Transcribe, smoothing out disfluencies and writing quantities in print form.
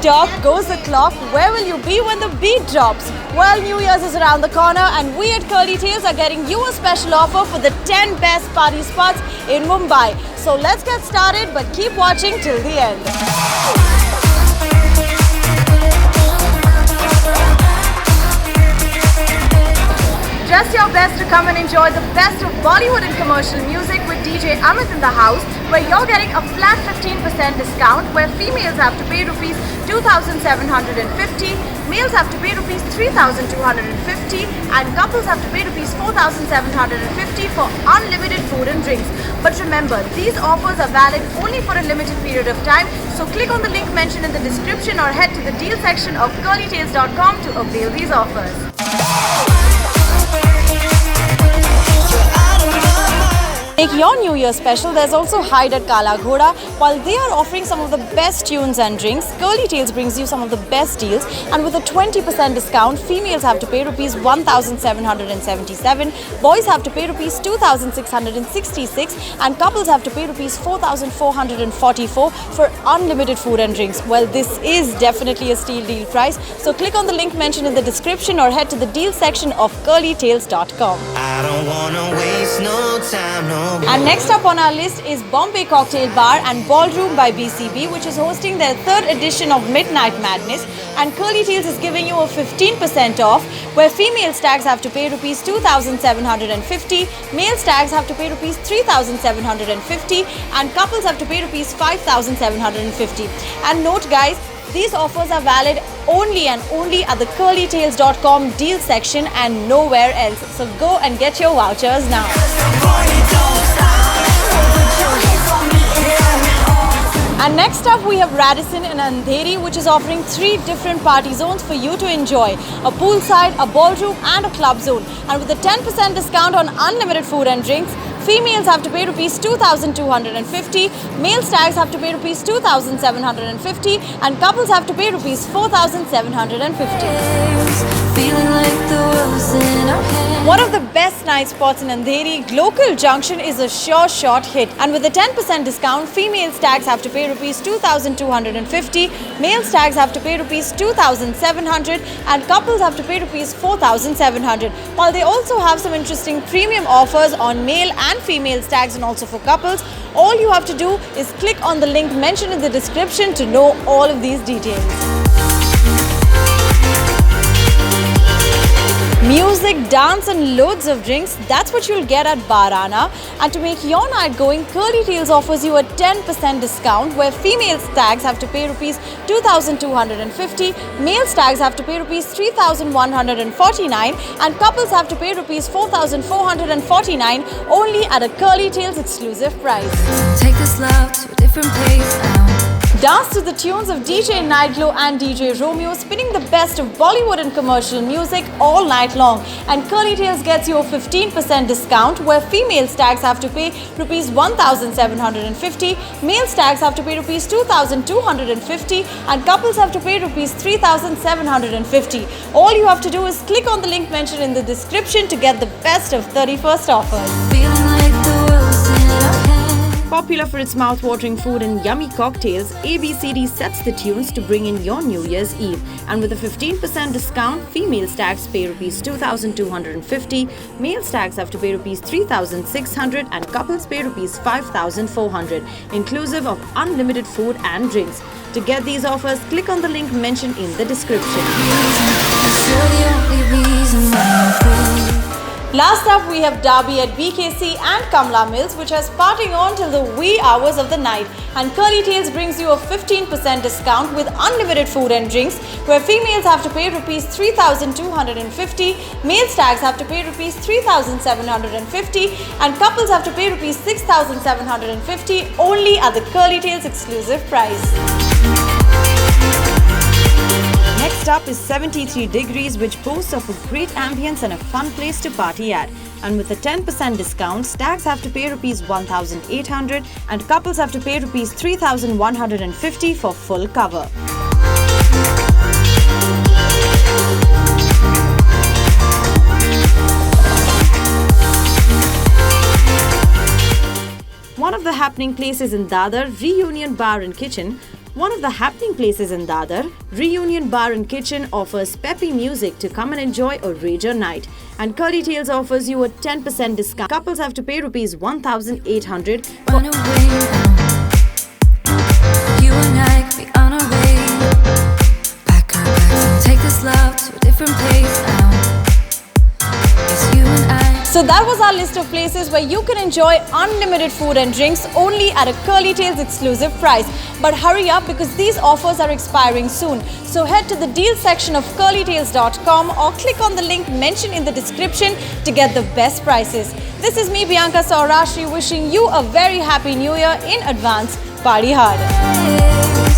tick-tock goes the clock. Where will you be when the beat drops? Well, New Year's is around the corner and we at Curly Tails are getting you a special offer for the 10 best party spots in Mumbai. So let's get started, but keep watching till the end. Dress your best to come and enjoy the best of Bollywood and commercial music with DJ Amit in the house, where you're getting a flat 15% discount, where females have to pay rupees 2,750, males have to pay rupees 3,250 and couples have to pay rupees 4,750 for unlimited food and drinks. But remember, these offers are valid only for a limited period of time, so click on the link mentioned in the description or head to the deal section of curlytails.com to avail these offers. Make your New Year special, there's also Hide at Kala Ghoda. While they are offering some of the best tunes and drinks, Curly Tails brings you some of the best deals, and with a 20% discount, females have to pay rupees 1,777, boys have to pay rupees 2,666 and couples have to pay rupees 4,444 for unlimited food and drinks. Well, this is definitely a steal deal price, so click on the link mentioned in the description or head to the deal section of curlytails.com. I don't wanna waste no time, no. And next up on our list is Bombay Cocktail Bar and Ballroom by BCB, which is hosting their 3rd edition of Midnight Madness, and Curly Tails is giving you a 15% off, where female stags have to pay rupees 2,750, male stags have to pay rupees 3,750 and couples have to pay rupees 5,750. And note guys, these offers are valid only and only at the curlytails.com deal section and nowhere else. So go and get your vouchers now. And next up we have Radisson in Andheri, which is offering 3 different party zones for you to enjoy. A poolside, a ballroom and a club zone. And with a 10% discount on unlimited food and drinks, females have to pay rupees 2,250, male stags have to pay rupees 2,750 and couples have to pay rupees 4,750. One of the best night spots in Andheri, Glokal Junction, is a sure shot hit, and with a 10% discount, female stags have to pay rupees 2,250, male stags have to pay rupees 2,700 and couples have to pay rupees 4,700. While they also have some interesting premium offers on male and female stags and also for couples, all you have to do is click on the link mentioned in the description to know all of these details. Music, dance and loads of drinks, that's what you'll get at Barana. And to make your night going, Curly Tails offers you a 10% discount, where female stags have to pay rupees 2,250, male stags have to pay rupees 3,149 and couples have to pay rupees 4,449 only at a Curly Tails exclusive price. Take this love to a different place now. Dance to the tunes of DJ Nightglow and DJ Romeo, spinning the best of Bollywood and commercial music all night long. And Curly Tails gets you a 15% discount, where female stags have to pay rupees 1,750, male stags have to pay rupees 2,250 and couples have to pay rupees 3,750. All you have to do is click on the link mentioned in the description to get the best of 31st offers. Feeling like the world's in our hands. Popular for its mouth-watering food and yummy cocktails, ABCD sets the tunes to bring in your New Year's Eve. And with a 15% discount, female stags pay rupees 2,250, male stags have to pay rupees 3,600 and couples pay rupees 5,400, inclusive of unlimited food and drinks. To get these offers, click on the link mentioned in the description. You're the only reason why I'm free. Last up, we have Derby at BKC and Kamla Mills, which has partying on till the wee hours of the night. And Curly Tails brings you a 15% discount with unlimited food and drinks, where females have to pay rupees 3,250, male stags have to pay rupees 3,750 and couples have to pay rupees 6,750 only at the Curly Tails exclusive price. Next up is 73 Degrees, which boasts of a great ambience and a fun place to party at. And with a 10% discount, stags have to pay rupees 1,800 and couples have to pay rupees 3,150 for full cover. One of the happening places in Dadar, Reunion Bar and Kitchen, One of the happening places in Dadar, Reunion Bar and Kitchen offers peppy music to come and enjoy a rager night. And Curly Tales offers you a 10% discount. Couples have to pay rupees 1,800 for Run away now. You and I could be on our way. Pack our bags and take this love to a different place now. It's you and I. So that was our list of places where you can enjoy unlimited food and drinks only at a Curly Tales exclusive price. But hurry up because these offers are expiring soon. So head to the deal section of curlytales.com or click on the link mentioned in the description to get the best prices. This is me, Bianca Saurashri, wishing you a very happy new year in advance. Party hard!